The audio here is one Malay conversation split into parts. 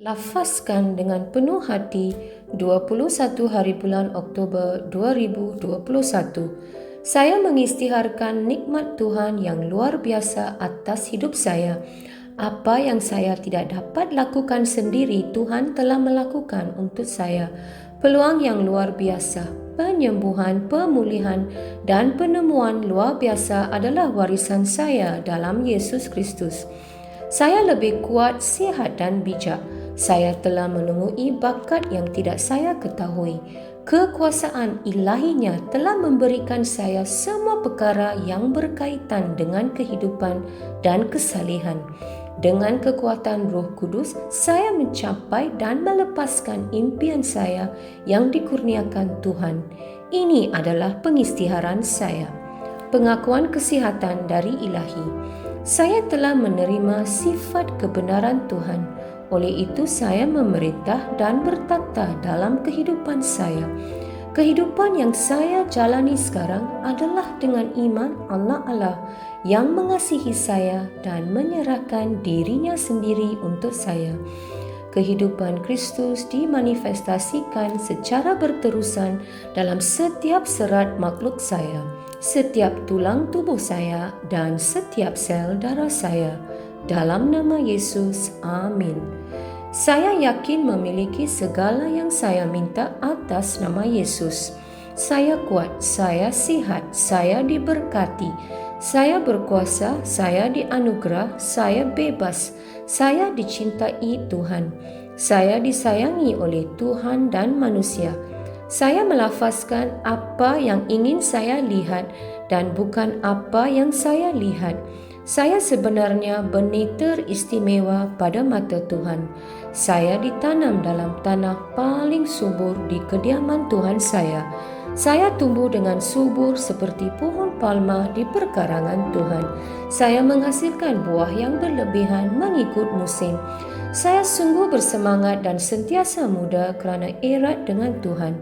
Lafazkan dengan penuh hati 21 hari bulan Oktober 2021. Saya mengisytiharkan nikmat Tuhan yang luar biasa atas hidup saya. Apa yang saya tidak dapat lakukan sendiri, Tuhan telah melakukan untuk saya. Peluang yang luar biasa, penyembuhan, pemulihan, dan penemuan luar biasa adalah warisan saya dalam Yesus Kristus. Saya lebih kuat, sihat dan bijak. Saya telah menemui bakat yang tidak saya ketahui. Kekuasaan ilahinya telah memberikan saya semua perkara yang berkaitan dengan kehidupan dan kesalehan. Dengan kekuatan Roh Kudus, saya mencapai dan melepaskan impian saya yang dikurniakan Tuhan. Ini adalah pengisytiharan saya. Pengakuan kesihatan dari ilahi. Saya telah menerima sifat kebenaran Tuhan. Oleh itu saya memerintah dan bertakhta dalam kehidupan saya. Kehidupan yang saya jalani sekarang adalah dengan iman Allah yang mengasihi saya dan menyerahkan dirinya sendiri untuk saya. Kehidupan Kristus dimanifestasikan secara berterusan dalam setiap serat makhluk saya, setiap tulang tubuh saya dan setiap sel darah saya. Dalam nama Yesus, amin. Saya yakin memiliki segala yang saya minta atas nama Yesus. Saya kuat, saya sihat, saya diberkati, saya berkuasa, saya dianugerah, saya bebas, saya dicintai Tuhan. Saya disayangi oleh Tuhan dan manusia. Saya melafazkan apa yang ingin saya lihat dan bukan apa yang saya lihat. Saya sebenarnya benih teristimewa pada mata Tuhan. Saya ditanam dalam tanah paling subur di kediaman Tuhan saya. Saya tumbuh dengan subur seperti pohon palma di perkarangan Tuhan. Saya menghasilkan buah yang berlebihan mengikut musim. Saya sungguh bersemangat dan sentiasa muda kerana erat dengan Tuhan.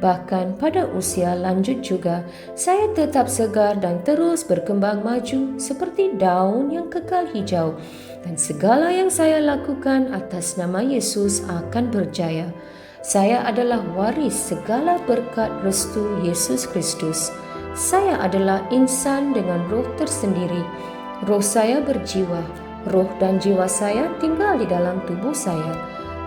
Bahkan pada usia lanjut juga, saya tetap segar dan terus berkembang maju seperti daun yang kekal hijau. Dan segala yang saya lakukan atas nama Yesus akan berjaya. Saya adalah waris segala berkat restu Yesus Kristus. Saya adalah insan dengan roh tersendiri. Roh saya berjiwa. Roh dan jiwa saya tinggal di dalam tubuh saya.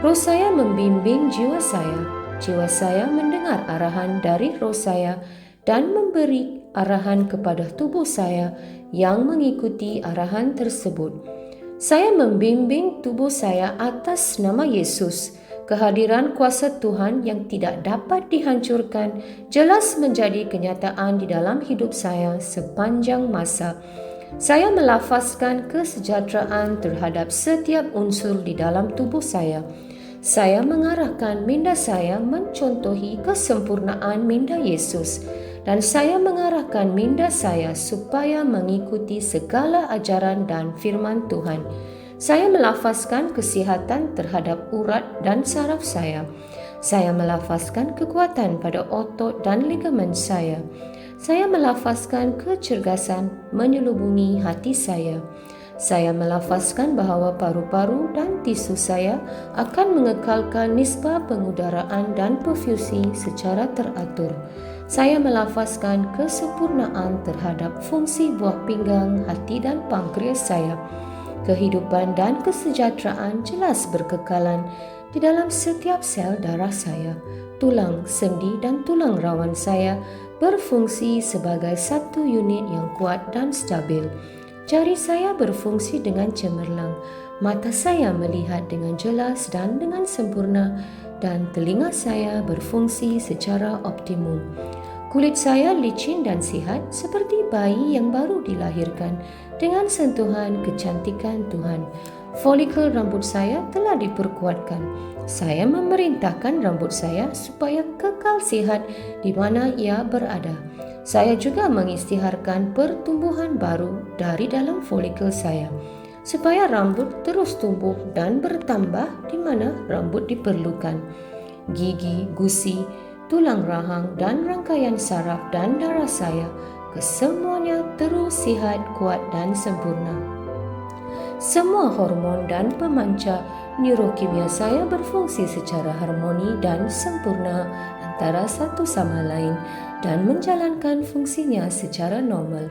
Roh saya membimbing jiwa saya. Jiwa saya mendengar arahan dari roh saya dan memberi arahan kepada tubuh saya yang mengikuti arahan tersebut. Saya membimbing tubuh saya atas nama Yesus. Kehadiran kuasa Tuhan yang tidak dapat dihancurkan jelas menjadi kenyataan di dalam hidup saya sepanjang masa. Saya melafazkan kesejahteraan terhadap setiap unsur di dalam tubuh saya. Saya mengarahkan minda saya mencontohi kesempurnaan minda Yesus, dan saya mengarahkan minda saya supaya mengikuti segala ajaran dan firman Tuhan. Saya melafazkan kesihatan terhadap urat dan saraf saya. Saya melafazkan kekuatan pada otot dan ligamen saya. Saya melafazkan kecergasan menyelubungi hati saya. Saya melafazkan bahawa paru-paru dan tisu saya akan mengekalkan nisbah pengudaraan dan perfusi secara teratur. Saya melafazkan kesempurnaan terhadap fungsi buah pinggang, hati dan pankreas saya. Kehidupan dan kesejahteraan jelas berkekalan di dalam setiap sel darah saya. Tulang, sendi dan tulang rawan saya berfungsi sebagai satu unit yang kuat dan stabil. Jari saya berfungsi dengan cemerlang. Mata saya melihat dengan jelas dan dengan sempurna, dan telinga saya berfungsi secara optimum. Kulit saya licin dan sihat seperti bayi yang baru dilahirkan dengan sentuhan kecantikan Tuhan. Folikel rambut saya telah diperkuatkan. Saya memerintahkan rambut saya supaya kekal sihat di mana ia berada. Saya juga mengisytiharkan pertumbuhan baru dari dalam folikel saya, supaya rambut terus tumbuh dan bertambah di mana rambut diperlukan. Gigi, gusi, tulang rahang dan rangkaian saraf dan darah saya, kesemuanya terus sihat, kuat dan sempurna. Semua hormon dan pemancar Neurokimia saya berfungsi secara harmoni dan sempurna antara satu sama lain dan menjalankan fungsinya secara normal.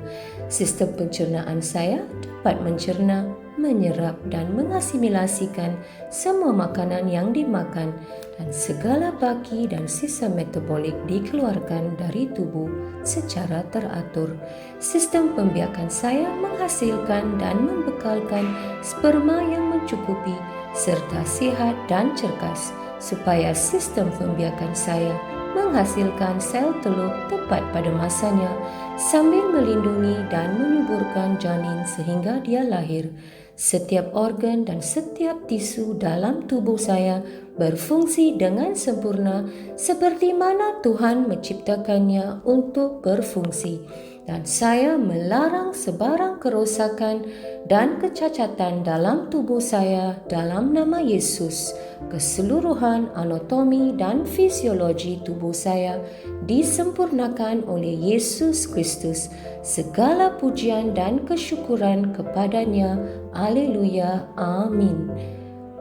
Sistem pencernaan saya dapat mencerna, menyerap dan mengasimilasikan semua makanan yang dimakan dan segala baki dan sisa metabolik dikeluarkan dari tubuh secara teratur. Sistem pembiakan saya menghasilkan dan membekalkan sperma yang mencukupi serta sihat dan cergas supaya sistem pembiakan saya menghasilkan sel telur tepat pada masanya sambil melindungi dan menyuburkan janin sehingga dia lahir. Setiap organ dan setiap tisu dalam tubuh saya berfungsi dengan sempurna seperti mana Tuhan menciptakannya untuk berfungsi. Dan saya melarang sebarang kerosakan dan kecacatan dalam tubuh saya dalam nama Yesus. Keseluruhan anatomi dan fisiologi tubuh saya disempurnakan oleh Yesus Kristus. Segala pujian dan kesyukuran kepadanya. Haleluya. Amin.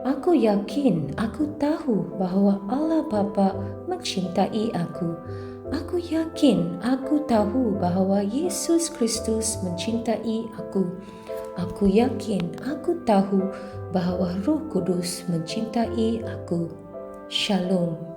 Aku yakin, aku tahu bahawa Allah Bapa mencintai aku. Aku yakin, aku tahu bahawa Yesus Kristus mencintai aku. Aku yakin, aku tahu bahawa Roh Kudus mencintai aku. Shalom.